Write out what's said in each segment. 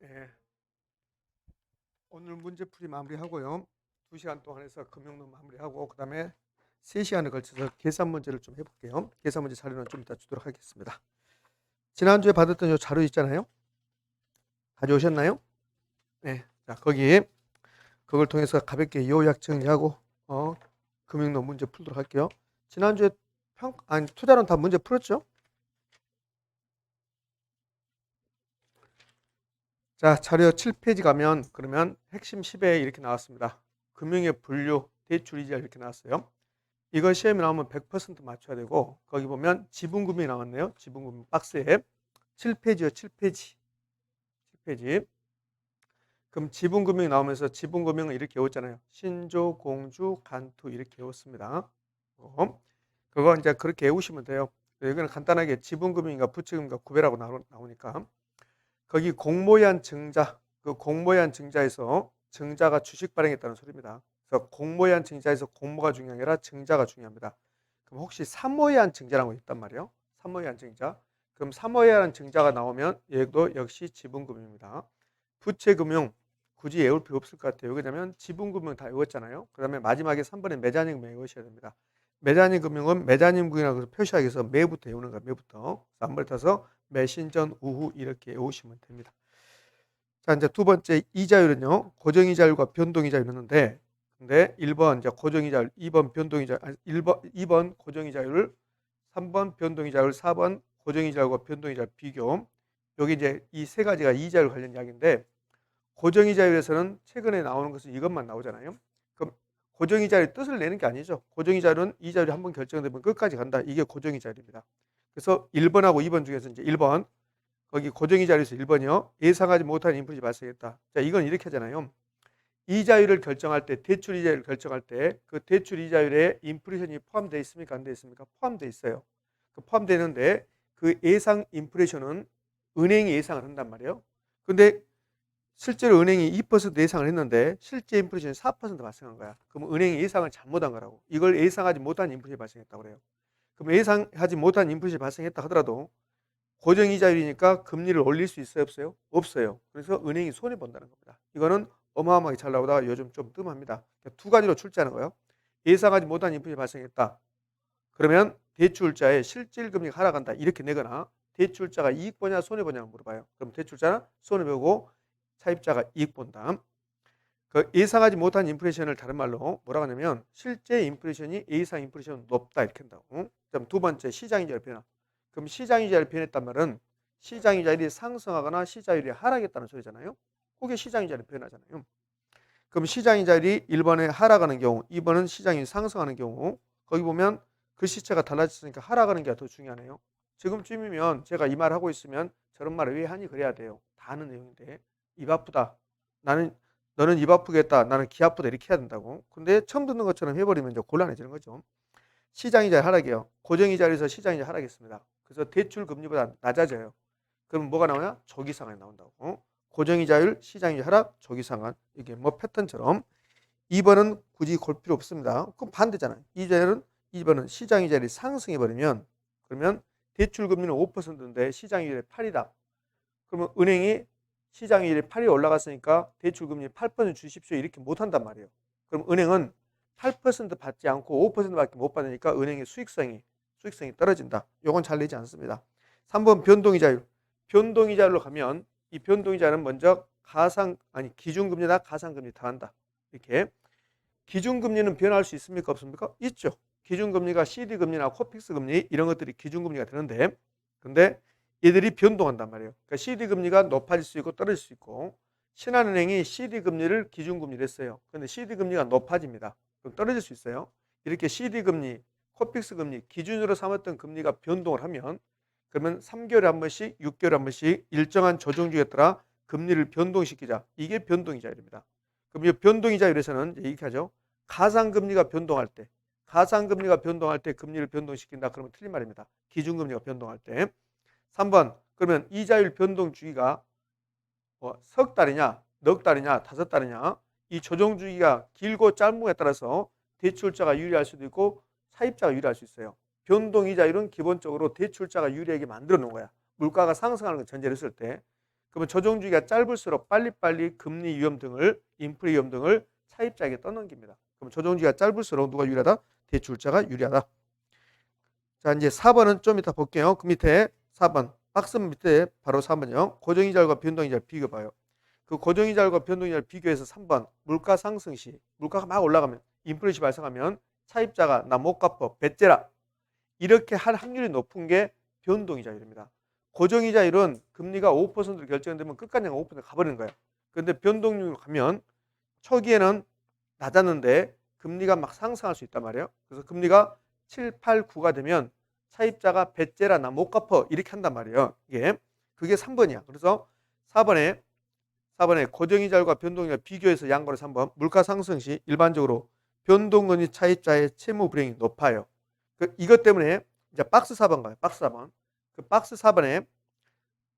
예, 오늘 문제풀이 마무리하고요. 2시간 동안 해서 금융론 마무리하고 그다음에 3시간에 걸쳐서 계산 문제를 좀 해볼게요. 계산 문제 자료는 좀 이따 주도록 하겠습니다. 지난주에 받았던 요 자료 있잖아요. 가져오셨나요? 네. 자, 거기 그걸 통해서 가볍게 요약 정리하고 금융론 문제 풀도록 할게요. 지난주에 투자론 다 문제 풀었죠? 자, 자료 7페이지 가면 그러면 핵심 10에 이렇게 나왔습니다. 금융의 분류, 대출 이자 이렇게 나왔어요. 이거 시험에 나오면 100% 맞춰야 되고 거기 보면 지분금이 나왔네요. 지분금 박스에 7페이지요. 7페이지. 7페이지. 그럼 지분금이 나오면서 지분금융은 이렇게 외웠잖아요. 신조, 공주, 간투 이렇게 외웠습니다. 그거 이제 그렇게 외우시면 돼요. 여기는 간단하게 지분금융과 부채금융과 구별하고 나오니까 거기 공모한 증자, 그 공모한 증자에서 증자가 주식 발행했다는 소리입니다. 그래서 공모한 증자에서 공모가 중요한 게 아니라 증자가 중요합니다. 그럼 혹시 사모예한 증자라는 거 있단 말이에요. 사모예한 증자. 그럼 사모예한 증자가 나오면 얘도 역시 지분금융입니다. 부채금융 굳이 외울 필요 없을 것 같아요. 왜냐하면 지분금융 다 외웠잖아요. 그 다음에 마지막에 3번에 메자님 금융 외우셔야 됩니다. 메자님 금융은 메자님 금융이라고 표시하기 위해서 매부터 외우는 거예요. 매부터. 한번 타서 매신전 우후 이렇게 외우시면 됩니다. 자, 이제 두 번째 이자율은요. 고정이자율과 변동이자율 있는데 근데 1번 이제 고정이자율, 2번 변동이자율, 2번 고정이자율, 3번 변동이자율, 4번 고정이자율과 변동이자율 비교. 여기 이제 이 세 가지가 이자율 관련 이야기인데 고정이자율에서는 최근에 나오는 것은 이것만 나오잖아요. 그럼 고정이자율 뜻을 내는 게 아니죠. 고정이자율은 이자율이 한번 결정되면 끝까지 간다. 이게 고정이자율입니다. 그래서 1번하고 2번 중에서 이제 1번 거기 고정이자율에서 1번이요. 예상하지 못한 인플레이션이 발생했다. 자, 이건 이렇게 하잖아요. 이자율을 결정할 때, 대출 이자율을 결정할 때 그 대출 이자율에 인플레이션이 포함되어 있습니까? 안 되어 있습니까? 포함되어 있어요. 포함되는데 그 예상 인플레이션은 은행이 예상을 한단 말이에요. 근데 실제로 은행이 2% 예상을 했는데 실제 인플레이션이 4% 발생한 거야. 그럼 은행이 예상을 잘못한 거라고. 이걸 예상하지 못한 인플레이션이 발생했다고 그래요. 그럼 예상하지 못한 인플레이션이 발생했다 하더라도 고정이자율이니까 금리를 올릴 수 있어요, 없어요? 없어요. 그래서 은행이 손해 본다는 겁니다. 이거는 어마어마하게 잘 나오다가 요즘 좀 뜸합니다. 그러니까 두 가지로 출제하는 거예요. 예상하지 못한 인플레이션이 발생했다. 그러면 대출자의 실질금리가 하락한다. 이렇게 내거나 대출자가 이익 보냐 손해 보냐고 물어봐요. 그럼 대출자는 손해 보고 차입자가 이익 본다. 그 예상하지 못한 인플레이션을 다른 말로 뭐라고 하냐면 실제 인플레이션이 예상 인플레이션 높다 이렇게 한다고. 그다음 두 번째 시장이자율 변화. 그럼 시장이자율이 변했단 말은 시장이자율이 상승하거나 시장이자율이 하락했다는 소리잖아요. 그게 시장이자율 변화잖아요. 그럼 시장이자율이 1번에 하락하는 경우, 2번은 시장이 상승하는 경우 거기 보면 글씨체가 달라졌으니까 하락하는 게 더 중요하네요. 지금쯤이면 제가 이 말 하고 있으면 저런 말을 왜 하니 그래야 돼요. 다 아는 내용인데 입 아프다. 나는 너는 입 아프겠다. 나는 귀 아프다. 이렇게 해야 된다고. 근데 처음 듣는 것처럼 해버리면 이제 곤란해지는 거죠. 시장이자 하락이요. 고정이자에서 시장이자 하락했습니다. 그래서 대출 금리보다 낮아져요. 그럼 뭐가 나오냐? 조기상환이 나온다고. 고정이자율, 시장이자 하락, 조기상환. 이게 뭐 패턴처럼. 2번은 굳이 골 필요 없습니다. 그럼 반대잖아요. 2번은 시장이자율이 상승해버리면 그러면 대출금리는 5%인데 시장이율이 8이다. 그러면 은행이 시장이율이 8이 올라갔으니까 대출금리 8% 주십시오. 이렇게 못한단 말이에요. 그럼 은행은 8% 받지 않고 5%밖에 못 받으니까 은행의 수익성이 떨어진다. 이건 잘 내지 않습니다. 3번 변동이자율. 변동이자율로 가면 이 변동이자율은 먼저 기준금리나 가상금리 더한다. 이렇게 기준금리는 변할 수 있습니까? 없습니까? 있죠. 기준금리가 CD금리나 코픽스금리 이런 것들이 기준금리가 되는데 근데 얘들이 변동한단 말이에요. 그러니까 CD금리가 높아질 수 있고 떨어질 수 있고 신한은행이 CD금리를 기준금리로 했어요. 그런데 CD금리가 높아집니다. 그럼 떨어질 수 있어요. 이렇게 CD금리, 코픽스금리 기준으로 삼았던 금리가 변동을 하면 그러면 3개월에 한 번씩 6개월에 한 번씩 일정한 조정주기에 따라 금리를 변동시키자. 이게 변동이자율입니다. 그럼 이 변동이자율에서는 이렇게 하죠. 가상금리가 변동할 때 금리를 변동시킨다. 그러면 틀린 말입니다. 기준금리가 변동할 때. 3번 그러면 이자율 변동 주기가 석 달이냐 넉 달이냐 5달이냐 이 조정 주기가 길고 짧음에 따라서 대출자가 유리할 수도 있고 사입자가 유리할 수 있어요. 변동 이자율은 기본적으로 대출자가 유리하게 만들어 놓은 거야. 물가가 상승하는 걸 전제로 했을 때. 그러면 조정주기가 짧을수록 빨리빨리 금리 위험 등을 인플레 위험 등을 차입자에게 떠넘깁니다. 그럼 조정주기가 짧을수록 누가 유리하다? 대출자가 유리하다. 자, 이제 4번은 좀 이따 볼게요. 그 밑에 4번 박스 밑에 바로 4번이요. 고정이자율과 변동이자를 비교 봐요. 그 고정이자율과 변동이자를 비교해서 3번 물가 상승 시 물가가 막 올라가면 인플레이션이 발생하면 차입자가 나 못 갚어 배째라 이렇게 할 확률이 높은 게 변동이자율입니다. 고정이자율은 금리가 5%로 결정되면 끝까지 5% 가버리는 거예요. 그런데 변동률 가면 초기에는 낮았는데 금리가 막 상승할 수 있단 말이에요. 그래서 금리가 7, 8, 9가 되면 차입자가 배째라 나 못 갚어 이렇게 한단 말이에요. 그게 3번이야. 그래서 4번에 고정이자율과 변동이자를 비교해서 양보를 3번 물가 상승 시 일반적으로 변동금리 차입자의 채무 불이익이 높아요. 이것 때문에 이제 박스 4번 가요. 박스 4번. 그 박스 4번에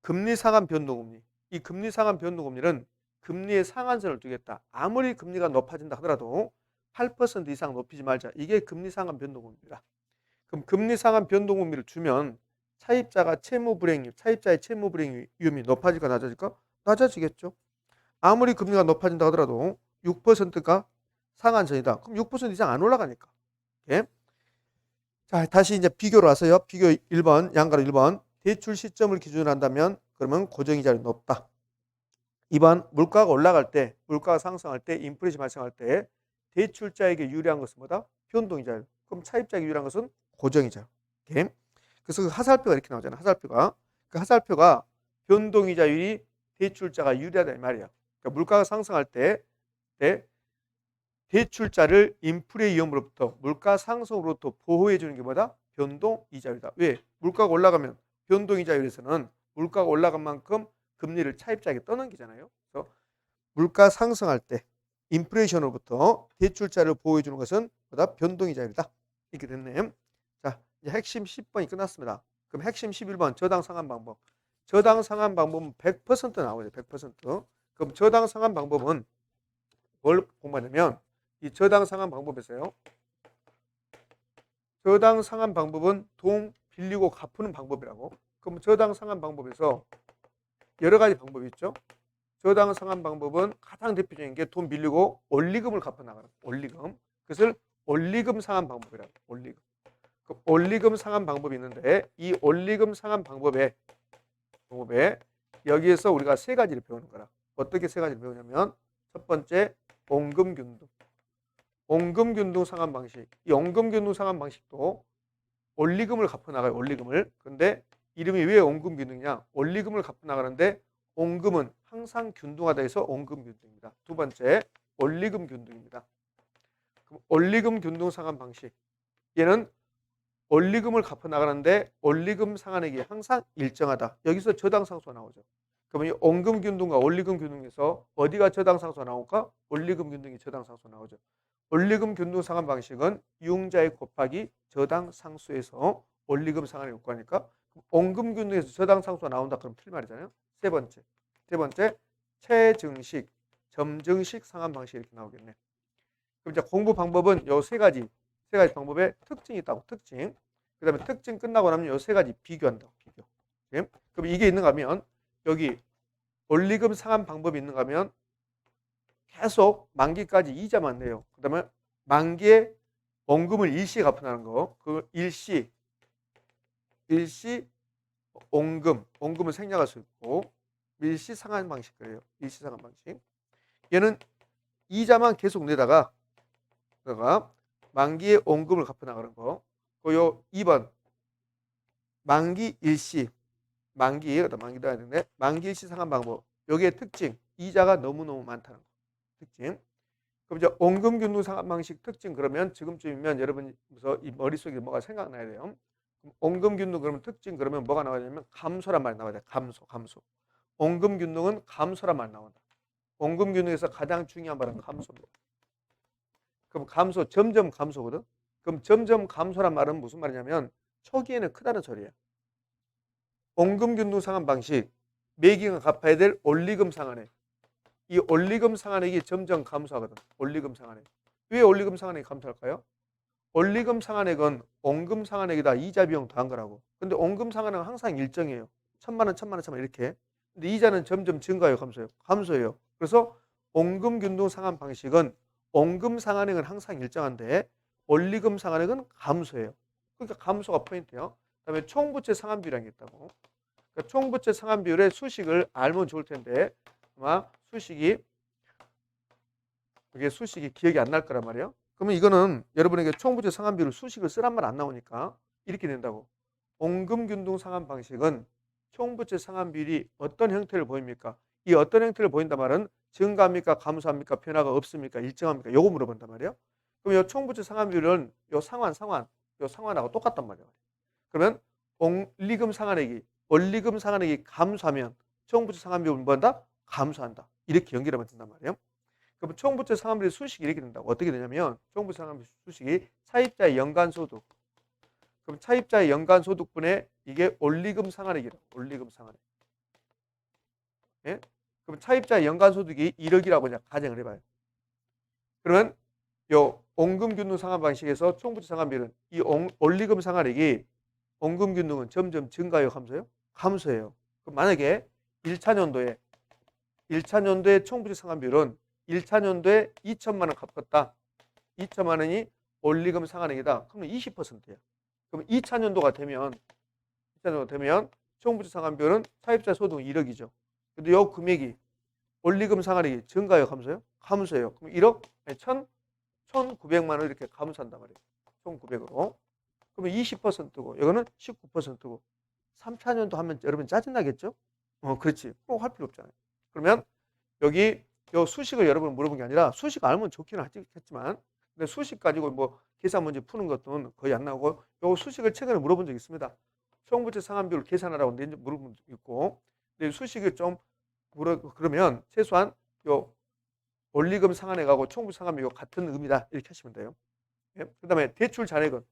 금리 상한 변동금리. 이 금리 상한 변동금리는 금리의 상한선을 두겠다. 아무리 금리가 높아진다 하더라도 8% 이상 높이지 말자. 이게 금리 상한 변동금리입니다. 그럼 금리 상한 변동금리를 주면 차입자의 채무 불이익 위험이 높아질까 낮아질까? 낮아지겠죠. 아무리 금리가 높아진다 하더라도 6%가 상한선이다. 그럼 6% 이상 안 올라가니까. 예? 자, 다시 이제 비교로 와서요. 비교 1번, 양가로 1번. 대출 시점을 기준으로 한다면 그러면 고정이자율이 높다. 2번, 물가가 올라갈 때, 물가가 상승할 때, 인플레이션이 발생할 때 대출자에게 유리한 것은 뭐다? 변동이자율. 그럼 차입자에게 유리한 것은 고정이자율. 오케이? 그래서 그 하살표가 이렇게 나오잖아요. 하살표가. 그 하살표가 변동이자율이 대출자가 유리하다 이 말이에요. 그러니까 물가가 상승할 때 대출자를 인플레 위험으로부터 물가 상승으로부터 보호해 주는 게 뭐다? 변동이자율이다. 왜? 물가가 올라가면 변동이자율에서는 물가가 올라간 만큼 금리를 차입자에게 떠넘기잖아요. 그래서 물가 상승할 때 인플레이션으로부터 대출자를 보호해 주는 것은 뭐다? 변동이자율이다. 이렇게 됐네. 자, 이제 핵심 10번이 끝났습니다. 그럼 핵심 11번 저당 상환 방법. 저당 상환 방법은 100% 나오죠. 100%. 그럼 저당 상환 방법은 뭘 공부하냐면 이 저당 상환 방법에서요. 저당 상환 방법은 돈 빌리고 갚는 방법이라고. 그럼 저당 상환 방법에서 여러 가지 방법이 있죠. 저당 상환 방법은 가장 대표적인 게 돈 빌리고 원리금을 갚아 나가는 원리금. 그것을 원리금 상환 방법이라고. 원리금. 그 원리금 상환 방법이 있는데 이 원리금 상환 방법에 여기에서 우리가 세 가지를 배우는 거라. 어떻게 세 가지를 배우냐면 첫 번째 원금균등. 원금균등 상환 방식. 이 원금균등 상환 방식도 원리금을 갚아 나가요. 원리금을. 근데 이름이 왜 원금균등이냐? 원리금을 갚아 나가는데 원금은 항상 균등하다 해서 원금균등입니다. 두 번째 원리금 균등입니다. 그럼 원리금 균등 상환 방식. 얘는 원리금을 갚아 나가는데 원리금 상환액이 항상 일정하다. 여기서 저당 상수가 나오죠. 그러면 이 원금 균등과 원리금 균등에서 어디가 저당 상수가 나올까? 원리금 균등이 저당 상수가 나오죠. 원리금 균등 상환 방식은 이용자액 곱하기 저당 상수에서 원리금 상환을 요구하니까 원금 균등에서 저당 상수가 나온다 그럼 틀린 말이잖아요. 세 번째 체증식, 점증식 상환 방식 이렇게 나오겠네. 그럼 이제 공부 방법은 요 세 가지 방법에 특징이 있다고. 특징. 그다음에 특징 끝나고 나면 요 세 가지 비교한다고. 비교. 예? 그럼 이게 있는가 하면 여기 원리금 상환 방법이 있는가 하면 계속 만기까지 이자만 내요. 그다음에 만기에 원금을 일시에 갚아나는 거. 그 일시 원금을 생략할 수 있고 일시 상환 방식 그래요. 일시 상환 방식. 얘는 이자만 계속 내다가 만기에 원금을 갚아 나가는 거. 요 2번 만기 일시 만기도 해야 되는데 만기 일시 상환 방법. 여기에 특징 이자가 너무너무 많다는 거. 특징. 그럼 이제 원금 균등 상환 방식 특징 그러면 지금쯤이면 여러분 이 머릿속에 뭐가 생각나야 돼요. 원금 균등 그러면 특징 그러면 뭐가 나와야냐면 감소란 말이 나와야 돼. 감소. 원금 균등은 감소란 말이 나온다. 원금 균등에서 가장 중요한 말은 감소입니다. 그럼 감소 점점 감소거든. 그럼 점점 감소란 말은 무슨 말이냐면 초기에는 크다는 소리예요. 원금 균등 상환 방식 매기가 갚아야 될 원리금 상환액. 이 원리금 상환액이 점점 감소하거든. 원리금 상환액. 왜 원리금 상환액이 감소할까요? 원리금 상환액은 원금 상환액에다 이자 비용 더한 거라고. 근데 원금 상환액은 항상 일정해요. 1,000만 원 이렇게. 근데 이자는 점점 증가해요, 감소해요? 감소해요. 그래서 원금 균등 상환 방식은 원금 상환액은 항상 일정한데 원리금 상환액은 감소해요. 그러니까 감소가 포인트예요. 그다음에 총부채 상환 비율이라는 게 있다고. 그러니까 총부채 상환 비율의 수식을 알면 좋을 텐데 아마 이게 수식이 기억이 안 날 거란 말이에요. 그러면 이거는 여러분에게 총부채 상환 비율 수식을 쓰란 말 안 나오니까 이렇게 된다고. 원금 균등 상환 방식은 총부채 상환 비율이 어떤 형태를 보입니까? 이 어떤 형태를 보인단 말은 증가합니까? 감소합니까? 변화가 없습니까? 일정합니까? 요거 물어본단 말이에요. 그럼 이 총부채 상환 비율은 요 상환하고 똑같단 말이에요. 그러면 원리금 상환액이 감소하면 총부채 상환 비율은 뭐한다? 감소한다. 이렇게 연결하면 된단 말이에요. 그럼 총부채 상환비율 수식이 이렇게 된다고. 어떻게 되냐면 총부채 상환비율 수식이 차입자의 연간소득. 그럼 차입자의 연간소득분의 이게 원리금 상환액이라고. 원리금 상환액. 예? 그럼 차입자의 연간소득이 1억이라고 그냥 가정을 해봐요. 그러면 요 원금균등 상환 방식에서 총부채 상환비율은 이 원리금 상환액이 원금균등은 점점 증가해요, 감소해요? 감소해요. 그럼 만약에 1차 년도에 총부채 상환비율은 1차 년도에 2천만 원 갚았다. 2천만 원이 원리금 상환액이다. 그러면 20%예요. 그럼 2차 년도가 되면 총부채 상환비율은 차입자 소득은 1억이죠. 근데 요 금액이 원리금 상환액이 증가해요, 감소해요? 감소해요. 그럼 1억 1,900만 원 이렇게 감소한단 말이에요. 1,900으로. 그러면 20%고 이거는 19%고 3차 년도 하면 여러분 짜증나겠죠? 그렇지. 꼭 할 필요 없잖아요. 그러면 여기 요 수식을 여러분 물어본 게 아니라 수식 알면 좋기는 하겠지만 근데 수식 가지고 뭐 계산 문제 푸는 것도 거의 안 나오고 요 수식을 최근에 물어본 적이 있습니다. 총부채 상환비율 계산하라고 물어본 적이 있고 근데 수식을 좀 그러면 최소한 요 원리금 상환액하고 총부채 상환비율 같은 의미다 이렇게 하시면 돼요. 예? 그다음에 대출 잔액은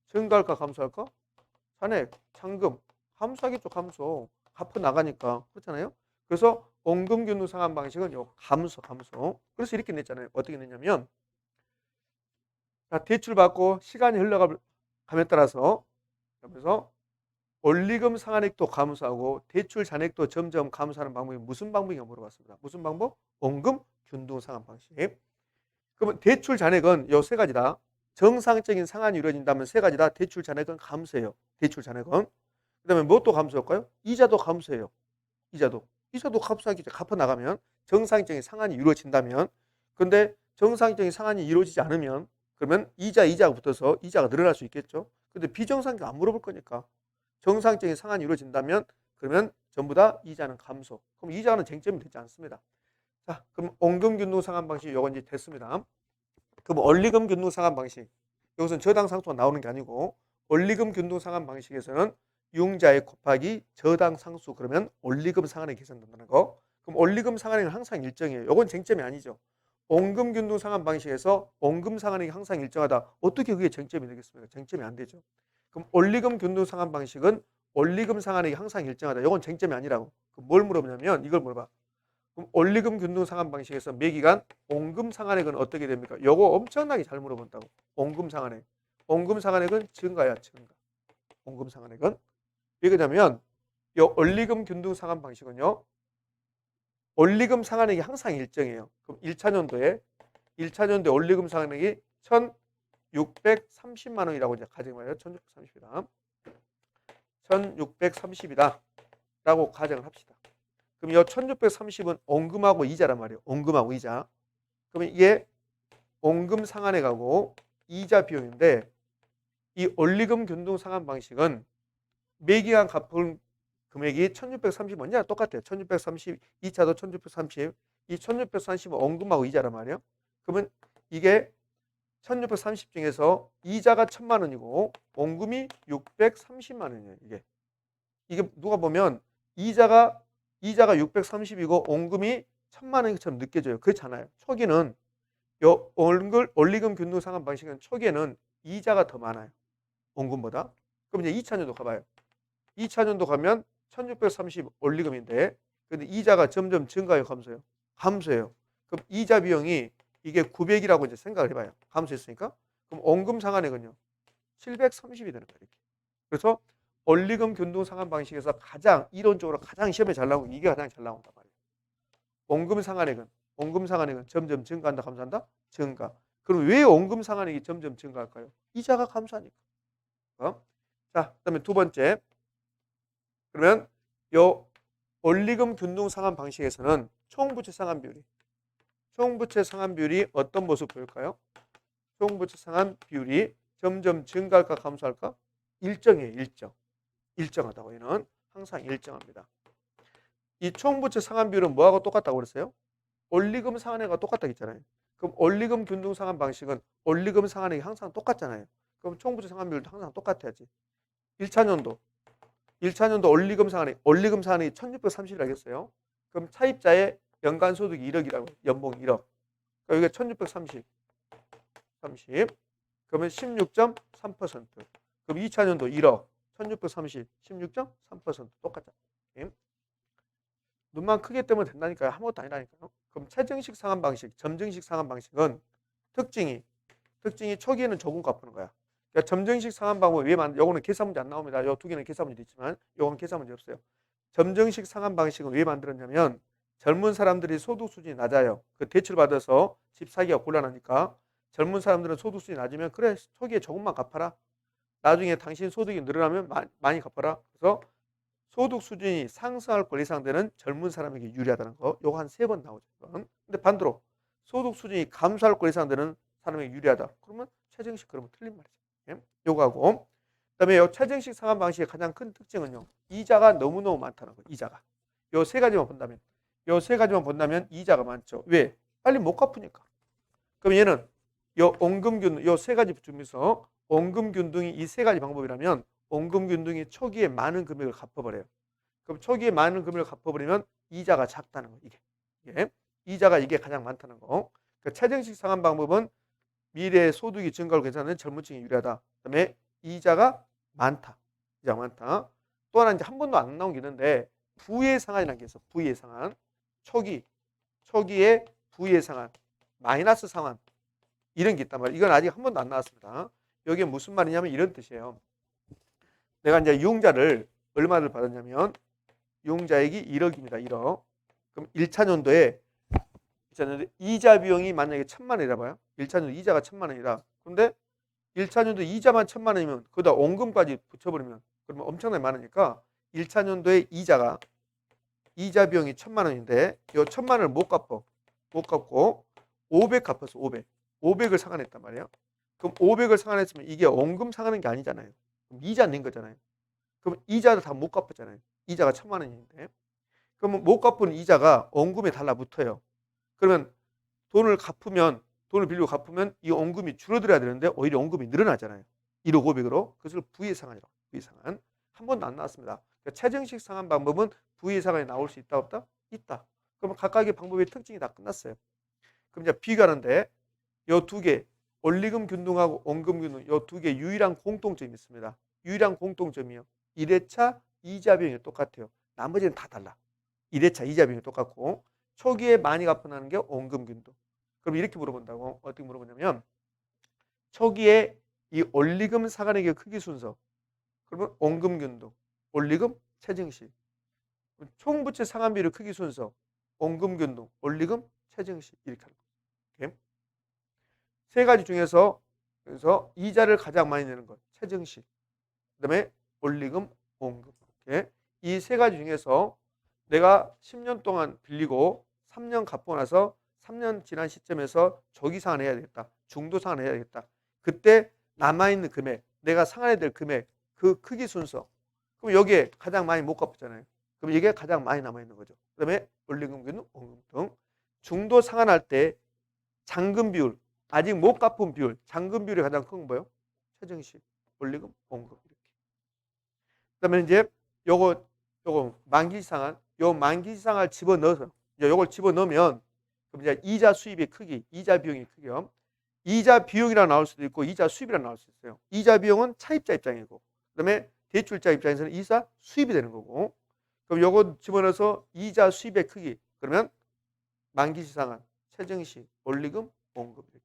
증가할까 감소할까? 잔액, 잔금 감소하겠죠. 감소. 갚아 나가니까 그렇잖아요. 그래서 원금균등 상환 방식은 요 감소. 그래서 이렇게 냈잖아요. 어떻게 냈냐면 대출 받고 시간이 흘러감에 따라서 그래서 원리금 상환액도 감소하고 대출 잔액도 점점 감소하는 방법이 무슨 방법이냐 물어봤습니다. 무슨 방법? 원금 균등 상환 방식. 그러면 대출 잔액은 요 세 가지다. 정상적인 상환이 이루어진다면 세 가지다. 대출 잔액은 감소해요. 대출 잔액은. 그다음에 무엇도 감소할까요? 이자도 감소해요. 이자도 감소하겠죠. 갚아 나가면 정상적인 상환이 이루어진다면. 근데 정상적인 상환이 이루어지지 않으면 그러면 이자가 붙어서 이자가 늘어날 수 있겠죠. 근데 비정상적인 안 물어볼 거니까. 정상적인 상환이 이루어진다면 그러면 전부 다 이자는 감소. 그럼 이자는 쟁점이 되지 않습니다. 자, 그럼 원금균등 상환 방식 요건 이제 됐습니다. 그럼 원리금 균등 상환 방식. 여기서는 저당 상수가 나오는 게 아니고 원리금 균등 상환 방식에서는 융자액 곱하기 저당 상수 그러면 원리금 상환액이 계산된다는 거. 그럼 원리금 상환액은 항상 일정이에요. 요건 쟁점이 아니죠. 원금 균등 상환 방식에서 원금 상환액이 항상 일정하다. 어떻게 그게 쟁점이 되겠습니까? 쟁점이 안 되죠. 그럼 원리금 균등 상환 방식은 원리금 상환액이 항상 일정하다. 요건 쟁점이 아니라고. 그럼 뭘 물어보냐면 이걸 물어봐. 그럼 원리금 균등 상환 방식에서 매기간 원금 상환액은 어떻게 됩니까? 요거 엄청나게 잘 물어본다고. 원금 상환액. 원금 상환액은 증가야, 증가. 원금 상환액은 왜 그러냐면 요 원리금 균등 상환 방식은요. 원리금 상환액이 항상 일정해요. 그럼 1차 년도에 원리금 상환액이 1,630만 원이라고 이제 가정해요. 1,630이다. 1,630이다. 라고 가정을 합시다. 그럼 이 1,630은 원금하고 이자란 말이에요. 원금하고 이자. 그러면 이게 원금 상환액하고 이자 비용인데 이 원리금 균등 상환 방식은 매기간 갚은 금액이 1,630원이냐 똑같아요. 1,630, 2차도 1,630. 이 1,630은 원금하고 이자란 말이에요. 그러면 이게 1,630 중에서 이자가 1,000만 원이고 원금이 630만 원이에요. 이게 누가 보면 이자가 630이고 원금이 1,000만 원처럼 느껴져요. 그렇잖아요. 초기는 원리금 균등 상환 방식은 초기에는 이자가 더 많아요. 원금보다. 그럼 이제 2차 년도 가봐요. 2차 년도 가면 1,630 원리금인데 근데 이자가 점점 증가해요, 감소해요? 감소해요. 그럼 이자 비용이 이게 900이라고 이제 생각을 해봐요. 감소했으니까. 그럼 원금 상환액은요? 730이 되는 거예요. 이렇게. 그래서 원리금 균등 상환 방식에서 가장 이론적으로 가장 시험에 잘 나오고 이게 가장 잘 나온단 말이에요. 원금 상환액은 점점 증가한다, 감소한다? 증가. 그럼 왜 원금 상환액이 점점 증가할까요? 이자가 감소하니까. 자, 그다음에 두 번째. 그러면 요 원리금 균등 상환 방식에서는 총부채 상환 비율이 어떤 모습 보일까요? 총부채 상환 비율이 점점 증가할까 감소할까? 일정이에요, 일정. 일정하다고 얘는 항상 일정합니다. 이 총부채 상환 비율은 뭐하고 똑같다고 그랬어요? 원리금 상환액과 똑같다고 했잖아요. 그럼 원리금 균등 상환 방식은 원리금 상환액이 항상 똑같잖아요. 그럼 총부채 상환 비율도 항상 똑같아야지. 1차년도 원리금 상환액이 1630을 하겠어요. 그럼 차입자의 연간 소득이 1억이라고, 연봉 1억. 그러니까 이게 1630. 그러면 16.3%. 그럼 2차년도 1억. 1630, 16.3% 똑같잖아요. 눈만 크게 뜨면 된다니까요. 아무것도 아니라니까요. 그럼 최정식 상환 방식, 점증식 상환 방식은 특징이 초기에는 조금 갚는 거야. 그러니까 점증식 상환 방법이 왜 요거는 계산 문제 안 나옵니다. 요 두 개는 계산 문제 있지만 요거는 계산 문제 없어요. 점증식 상환 방식은 왜 만들었냐면 젊은 사람들이 소득 수준이 낮아요. 그 대출 받아서 집 사기가 곤란하니까 젊은 사람들은 소득 수준이 낮으면 그래 초기에 조금만 갚아라. 나중에 당신 소득이 늘어나면 많이 갚아라. 그래서 소득 수준이 상승할 걸 예상되는 젊은 사람에게 유리하다는 거. 요거 한 3번 나오죠. 근데 반대로 소득 수준이 감소할 걸 예상되는 사람에게 유리하다. 그러면 최정식 그러면 틀린 말이죠. 예? 요거하고 그다음에 요 최정식 상환 방식의 가장 큰 특징은요. 이자가 너무너무 많다는 거예요. 이자가. 요 세 가지만 본다면 이자가 많죠. 왜? 빨리 못 갚으니까. 그럼 얘는 요 원금균등 요 세 가지 중에서 원금균등이 이 세 가지 방법이라면 원금균등이 초기에 많은 금액을 갚아버려요. 그럼 초기에 많은 금액을 갚아버리면 이자가 작다는 거. 이게 이자가 이게 가장 많다는 거. 그러니까 최정식 상환 방법은 미래의 소득이 증가를 계산하는 젊은층이 유리하다. 그다음에 이자가 많다. 또 하나 이제 한 번도 안 나온 게 있는데 부의 상환이라는 게 있어. 부의 상환. 초기에 부의 상환, 마이너스 상환 이런 게 있단 말이에요. 이건 아직 한 번도 안 나왔습니다. 여기에 무슨 말이냐면 이런 뜻이에요. 내가 이제 유흥자를 얼마를 받았냐면 유흥자액이 1억입니다. 1억. 그럼 1차년도에 이자 비용이 만약에 1,000만 원이라 봐요. 1차년도 이자가 1,000만 원이다. 그런데 1차년도 이자만 1,000만 원이면 거기다 원금까지 붙여버리면 그러면 엄청나게 많으니까 1차년도에 이자 비용이 1,000만 원인데 이 1,000만 원을 못 갚고 500 갚았어. 500을 상환했단 말이에요. 그럼 500을 상환했으면 이게 원금 상환한 게 아니잖아요. 그럼 이자 낸 거잖아요. 그럼 이자를 다 못 갚았잖아요. 이자가 1,000만 원인데. 그러면 못 갚은 이자가 원금에 달라붙어요. 그러면 돈을 빌리고 갚으면 이 원금이 줄어들어야 되는데 오히려 원금이 늘어나잖아요. 1억 500으로. 그것을 부의 상환이라고. 부의 상환. 한 번도 안 나왔습니다. 그러니까 최정식 상환 방법은 부의 상환이 나올 수 있다 없다? 있다. 그러면 각각의 방법의 특징이 다 끝났어요. 그럼 이제 비교하는데 이 두 개, 원리금 균등하고 원금 균등 이 두 개 유일한 공통점이 있습니다. 유일한 공통점이요. 1회차 이자 비용이 똑같아요. 나머지는 다 달라. 1회차 이자 비용이 똑같고 초기에 많이 갚아나는 게 원금 균등. 그럼 이렇게 물어본다고. 어떻게 물어보냐면 초기에 이 원리금 상환액의 크기 순서. 그러면 원금 균등, 원리금 최정식. 총부채 상환 비율 크기 순서. 원금 균등, 원리금 최정식 이렇게 하는 거예요. 세 가지 중에서 그래서 이자를 가장 많이 내는 것 최정식. 그다음에 원리금, 원금. 이 세 가지 중에서 내가 10년 동안 빌리고 3년 갚고 나서 3년 지난 시점에서 조기 상환해야 되겠다. 중도 상환해야 되겠다. 그때 남아있는 금액, 내가 상환해야 될 금액, 그 크기 순서. 그럼 여기에 가장 많이 못 갚았잖아요. 그럼 이게 가장 많이 남아있는 거죠. 그 다음에 원리금, 원금 등. 중도 상환할 때 잔금 비율, 아직 못 갚은 비율, 잔금 비율이 가장 큰 건 뭐예요? 최정식, 원리금, 원금 이렇게. 그다음에 이제 요거 만기 상환, 요 만기 상환을 집어넣어서 이제 요걸 집어넣으면 그럼 이제 이자 수입의 크기, 이자 비용의 크기요. 이자 비용이라 나올 수도 있고 이자 수입이라 나올 수 있어요. 이자 비용은 차입자 입장이고 그다음에 대출자 입장에서는 이자 수입이 되는 거고. 그럼 요거 집어넣어서 이자 수입의 크기 그러면 만기 상환, 최정식, 원리금, 원금 이렇게.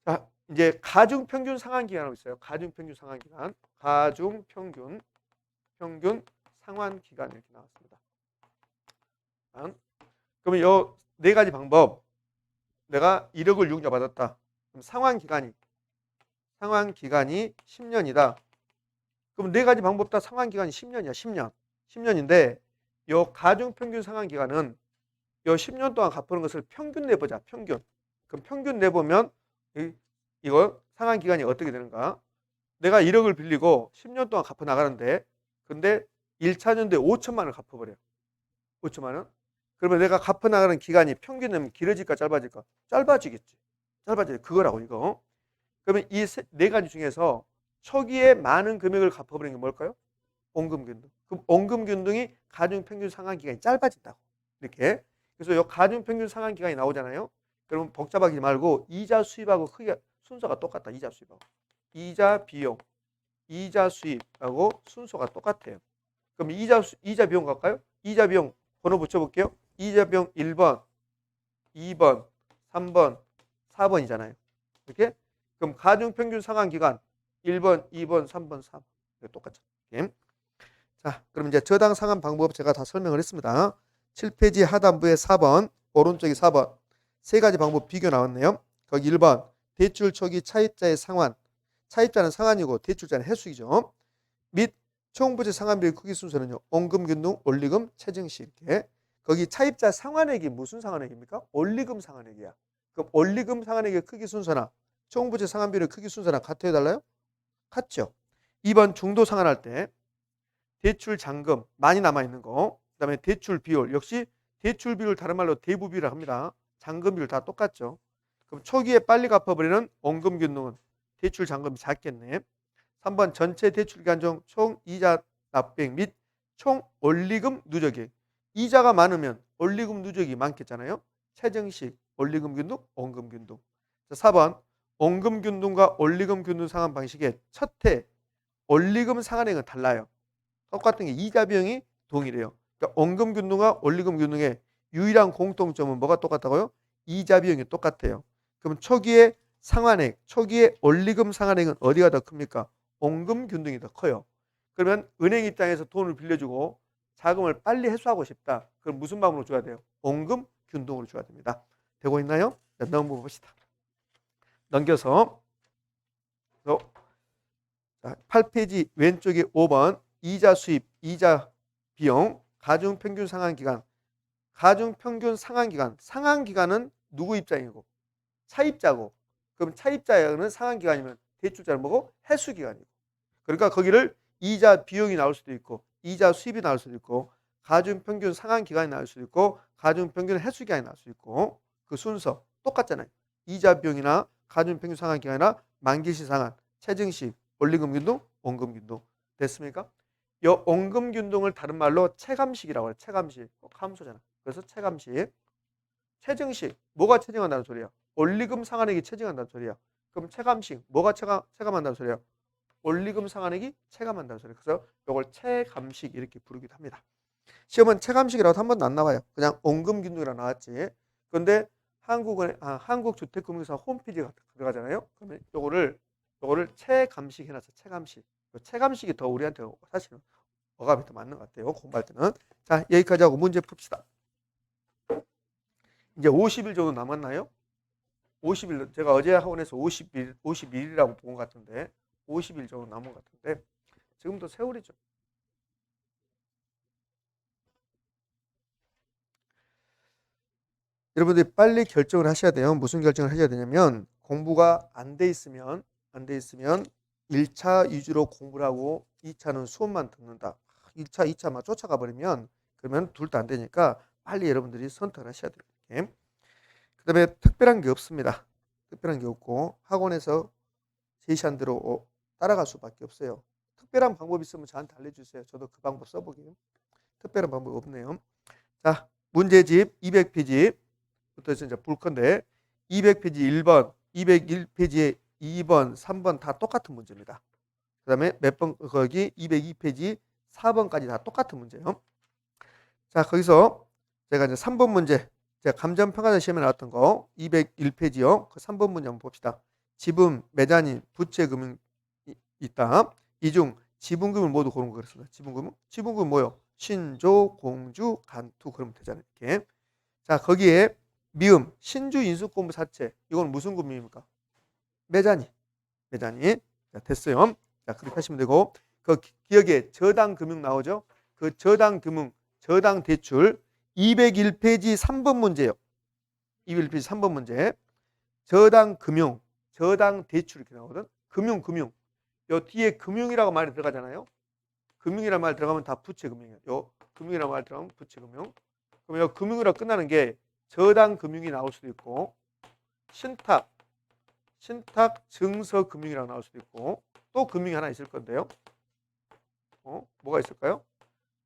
자, 이제 가중평균 상환기간이라고 있어요. 가중평균 상환기간. 가중평균 상환기간 이렇게 나왔습니다. 그러면 요 네 가지 방법. 내가 1억을 융자 받았다. 그럼 상환기간이 10년이다. 그럼 네 가지 방법 다 상환기간이 10년이야. 10년. 10년인데 요 가중평균 상환기간은 요 10년 동안 갚는 것을 평균 내보자. 평균. 그럼 평균 내보면 이거 상환기간이 어떻게 되는가? 내가 1억을 빌리고 10년 동안 갚아 나가는데 근데 1차 년도에 5천만 원을 갚아버려. 5천만 원? 그러면 내가 갚아 나가는 기간이 평균 내면 길어질까 짧아질까? 짧아지겠지. 짧아져. 그거라고 이거. 그러면 이 네 가지 중에서 초기에 많은 금액을 갚아버리는 게 뭘까요? 원금균등. 그럼 원금균등이 가중평균 상환기간이 짧아진다고. 이렇게. 그래서 이 가중평균 상환기간이 나오잖아요. 그러면 복잡하지 말고 이자 수입하고 크게 순서가 똑같다. 이자 수입하고. 이자 비용, 이자 수입하고 순서가 똑같아요. 그럼 이자 비용 갈까요? 이자 비용 번호 붙여볼게요. 이자 비용 1번, 2번, 3번, 4번이잖아요. 이렇게? 그럼 가중평균 상환기간 1번, 2번, 3번, 4번. 똑같죠. 이렇게. 자, 그럼 이제 저당 상환 방법 제가 다 설명을 했습니다. 7페이지 하단부에 4번, 오른쪽이 4번. 세 가지 방법 비교 나왔네요. 거기 1번, 대출 초기 차입자의 상환. 차입자는 상환이고 대출자는 해수이죠. 및 총부채 상환비의 크기 순서는요. 원금균등, 원리금, 체증시 이렇게. 거기 차입자 상환액이 무슨 상환액입니까? 원리금 상환액이야. 그럼 원리금 상환액의 크기 순서나 총부채 상환비의 크기 순서나 같아야 달라요? 같죠. 2번 중도 상환할 때 대출 잔금 많이 남아있는 거, 그 다음에 대출 비율, 역시 대출 비율 다른 말로 대부 비율을 합니다. 잔금 비율 다 똑같죠. 그럼 초기에 빨리 갚아버리는 원금균등은 대출 잔금이 작겠네. 3번 전체 대출 기간 중 총 이자 납부액 및 총 원리금 누적액. 이자가 많으면 원리금 누적이 많겠잖아요. 체증식 원리금 균등, 원금 균등. 4번 원금 균등과 원리금 균등 상환 방식의 첫해 원리금 상환액은 달라요. 똑같은 게 이자 비용이 동일해요. 그러니까 원금 균등과 원리금 균등의 유일한 공통점은 뭐가 똑같다고요? 이자 비용이 똑같아요. 그럼 초기에 상환액, 초기에 원리금 상환액은 어디가 더 큽니까? 원금 균등이 더 커요. 그러면 은행 입장에서 돈을 빌려주고 자금을 빨리 회수하고 싶다. 그럼 무슨 방법으로 줘야 돼요? 원금 균등으로 줘야 됩니다. 되고 있나요? 자, 넘어봅시다. 넘겨서 8페이지 왼쪽에 5번 이자 수입, 이자 비용, 가중평균 상환기간. 가중평균 상환기간. 상환기간은 누구 입장이고? 차입자고. 그럼 차입자는 상환기간이면 대출자는 뭐고? 해수기간이고. 그러니까 거기를 이자 비용이 나올 수도 있고 이자 수입이 나올 수도 있고 가중평균 상환기간이 나올 수도 있고 가중평균 해수기간이 나올 수도 있고 그 순서 똑같잖아요. 이자 비용이나 가중평균 상환기간이나 만기시 상환, 체증시, 원리금균등, 원금균등. 됐습니까? 이 원금균등을 다른 말로 체감식이라고 해요. 체감식. 함수잖아. 그래서 체감식. 체증식. 뭐가 체증한다는 소리야? 원리금 상환액이 체증한다는 소리야. 그럼 체감식. 뭐가 체감한다는 소리야? 원리금 상환액이 체감한다는 소리야. 그래서 이걸 체감식 이렇게 부르기도 합니다. 시험은 체감식이라고 한 번도 안 나와요. 그냥 원금균등이라고 나왔지. 그런데 한국주택금융사 홈페이지가 들어가잖아요. 그러면 요거를 체감식 해놨어. 체감식. 체감식이 더 우리한테 사실은 어감이 더 맞는 것 같아요. 공부할 때는. 자, 여기까지 하고 문제 풉시다. 이제 50일 정도 남았나요? 50일, 제가 어제 학원에서 51일이라고 본 것 같은데 50일 정도 남은 것 같은데 지금도 세월이죠. 여러분들이 빨리 결정을 하셔야 돼요. 무슨 결정을 하셔야 되냐면 공부가 안 돼 있으면 1차 위주로 공부를 하고 2차는 수업만 듣는다. 1차, 2차만 쫓아가 버리면 그러면 둘 다 안 되니까 빨리 여러분들이 선택을 하셔야 돼요. 그 다음에 특별한 게 없습니다. 특별한 게 없고 학원에서 제시한 대로 따라갈 수밖에 없어요. 특별한 방법 있으면 저한테 알려주세요. 저도 그 방법 써보게요. 특별한 방법 없네요. 자, 문제집 200페이지부터 이제 볼 건데 200페이지 1번, 201페이지에 2번, 3번 다 똑같은 문제입니다. 그 다음에 몇 번 거기 202페이지 4번까지 다 똑같은 문제예요. 자, 거기서 제가 이제 3번 문제 제가 감정평가전 시험에 나왔던 거 201페이지요. 그 3번 문제 한번 봅시다. 지분, 매자니, 부채 금융이 있다. 이 중 지분금을 모두 고른 거 그랬습니다. 지분금 뭐요? 신조, 공주, 간투 그러면 되잖아요. 이렇게. 자, 거기에 미음, 신주 인수권부 사채. 이건 무슨 금융입니까? 매자니. 자, 됐어요. 자, 그렇게 하시면 되고 그 기억에 저당 금융 나오죠? 그 저당 금융, 저당 대출 201페이지 3번 문제예요. 201페이지 3번 문제. 저당 금융, 저당 대출 이렇게 나오거든. 금융. 요 뒤에 금융이라고 말이 들어가잖아요. 금융이라는 말 들어가면 다 부채 금융이에요. 요 금융이라는 말 들어가면 부채 금융. 그럼 요 금융이라고 끝나는 게 저당 금융이 나올 수도 있고 신탁 증서 금융이라고 나올 수도 있고 또 금융이 하나 있을 건데요. 뭐가 있을까요?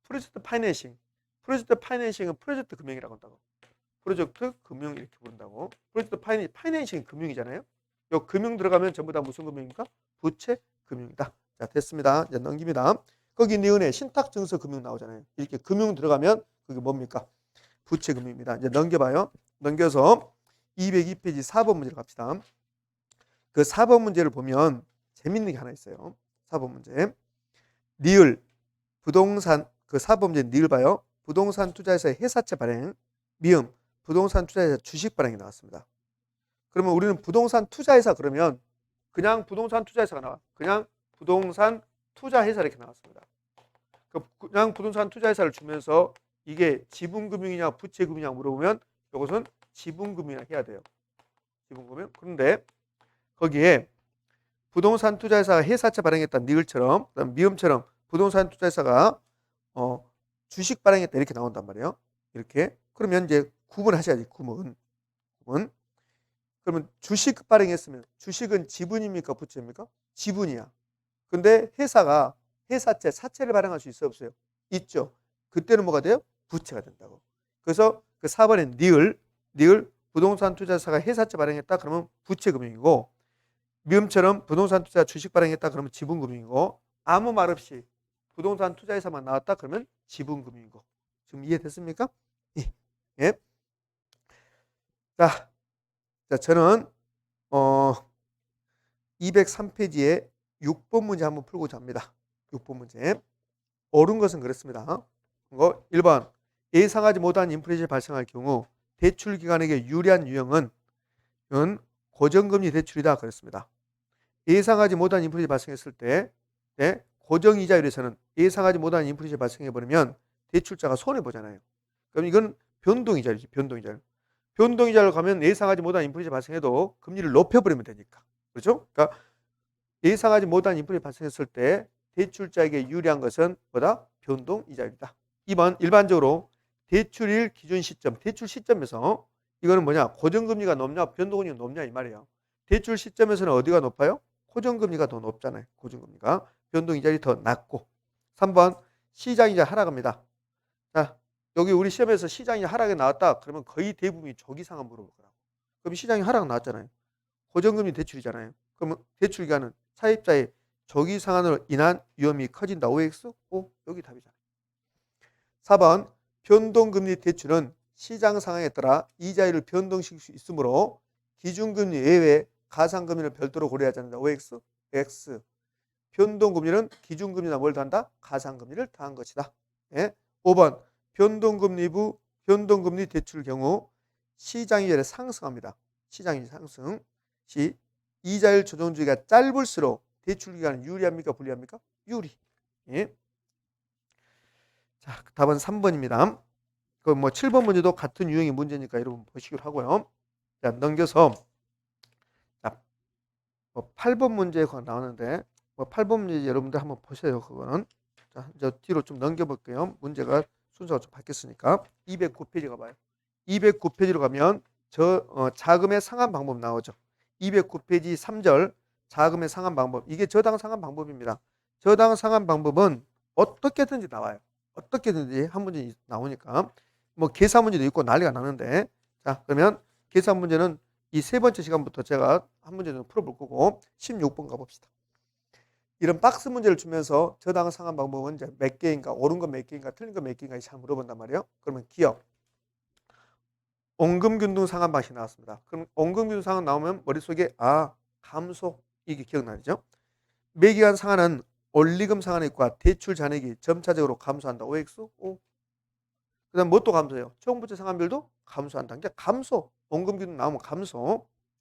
프로젝트 파이낸싱. 프로젝트 파이낸싱은 프로젝트 금융이라고 한다고. 프로젝트 금융 이렇게 부른다고. 프로젝트 파이낸싱 금융이잖아요. 요 금융 들어가면 전부 다 무슨 금융입니까? 부채 금융이다. 자, 됐습니다. 이제 넘깁니다. 거기 니은에 신탁 증서 금융 나오잖아요. 이렇게 금융 들어가면 그게 뭡니까? 부채 금융입니다. 이제 넘겨봐요. 넘겨서 202페이지 4번 문제로 갑시다. 그 4번 문제를 보면 재밌는 게 하나 있어요. 4번 문제. 니을 부동산 그 4번 문제 니을 봐요. 부동산 투자에서의 회사채 발행. 미음 부동산 투자에서 주식 발행이 나왔습니다. 그러면 우리는 부동산 투자회사 그러면 그냥 부동산 투자회사가 나와. 그냥 부동산 투자회사 이렇게 나왔습니다. 그냥 부동산 투자회사를 주면서 이게 지분금융이냐 부채금융이냐 물어보면 이것은 지분금융이라 해야 돼요. 지분금융. 그런데 거기에 부동산 투자회사가 회사채 발행했다 니을처럼 그다음 미음처럼 부동산 투자회사가 주식 발행했다 이렇게 나온단 말이에요. 이렇게 그러면 이제 구분하셔야지. 구분. 그러면 주식 발행했으면 주식은 지분입니까 부채입니까? 지분이야. 근데 회사가 회사채 사채를 발행할 수 있어 없어요? 있죠. 그때는 뭐가 돼요? 부채가 된다고. 그래서 그 4번에 니을 부동산 투자사가 회사채 발행했다 그러면 부채금융이고 미음처럼 부동산 투자 주식 발행했다 그러면 지분금융이고 아무 말 없이 부동산 투자회사만 나왔다 그러면 지분금융이고. 지금 이해됐습니까? 예. 자, 저는 203페이지에 6번 문제 한번 풀고자 합니다. 6번 문제. 옳은 것은 그렇습니다. 1번 예상하지 못한 인플레이션이 발생할 경우 대출 기관에게 유리한 유형은 고정금리 대출이다 그랬습니다. 예상하지 못한 인플레이션이 발생했을 때 고정이자율에서는 예상하지 못한 인플레이션이 발생해버리면 대출자가 손해보잖아요. 그럼 이건 변동이자율이지. 변동이자를 가면 예상하지 못한 인플레이션이 발생해도 금리를 높여버리면 되니까. 그렇죠? 그러니까 예상하지 못한 인플레이션이 발생했을 때 대출자에게 유리한 것은 뭐다? 변동이자율이다. 2번 일반적으로 대출일 기준 시점, 대출 시점에서 이거는 뭐냐? 고정금리가 높냐? 변동금리가 높냐? 이 말이에요. 대출 시점에서는 어디가 높아요? 고정금리가 더 높잖아요. 고정금리가. 변동이자율이 더 낮고. 3번 시장이자 하락합니다. 자, 여기 우리 시험에서 시장이 하락이 나왔다. 그러면 거의 대부분이 조기 상환 물어볼 거라고. 그럼 시장이 하락 나왔잖아요. 고정금리 대출이잖아요. 그러면 대출 기간은 차입자의 조기 상환으로 인한 위험이 커진다. OX? O? 여기 답이잖아요. 4번 변동금리 대출은 시장 상황에 따라 이자율을 변동시킬 수 있으므로 기준금리 외에 가상금리를 별도로 고려하지 않는다. OX? X. 변동금리는 기준금리나 뭘 더한다? 가상금리를 더한 것이다. 예? 5번 변동금리 대출 경우 시장이자율이 상승합니다. 시장이 상승 시 이자율 조정주기가 짧을수록 대출 기간은 유리합니까? 불리합니까? 유리. 예. 자, 답은 3번입니다. 그 7번 문제도 같은 유형의 문제니까 여러분 보시기로 하고요. 자, 넘겨서 8번 문제가 나오는데 8번 문제 여러분들 한번 보세요. 그거는 자, 이제 뒤로 좀 넘겨볼게요. 문제가 순서가 좀 바뀌었으니까 209페이지 가봐요. 209페이지로 가면 자금의 상환 방법 나오죠. 209페이지 3절 자금의 상환 방법. 이게 저당 상환 방법입니다. 저당 상환 방법은 어떻게든지 나와요. 어떻게든지 한 문제 나오니까 계산 문제도 있고 난리가 나는데 자 그러면 계산 문제는 이 세 번째 시간부터 제가 한 문제 좀 풀어볼 거고 16번 가봅시다. 이런 박스 문제를 주면서 저당 상환 방법은 이제 몇 개인가 옳은 건 몇 개인가 틀린 건 몇 개인가 잘 물어본단 말이에요. 그러면 기억 원금균등 상환 방식이 나왔습니다. 그럼 원금균등 상환 나오면 머릿속에 감소. 이게 기억나죠? 매기간 상한은 원리금 상한액과 대출 잔액이 점차적으로 감소한다. OX? O. 그다음 뭣도 감소해요? 총부채 상환비율도 감소한다. 그러니까 감소. 원금 기준 나오면 감소.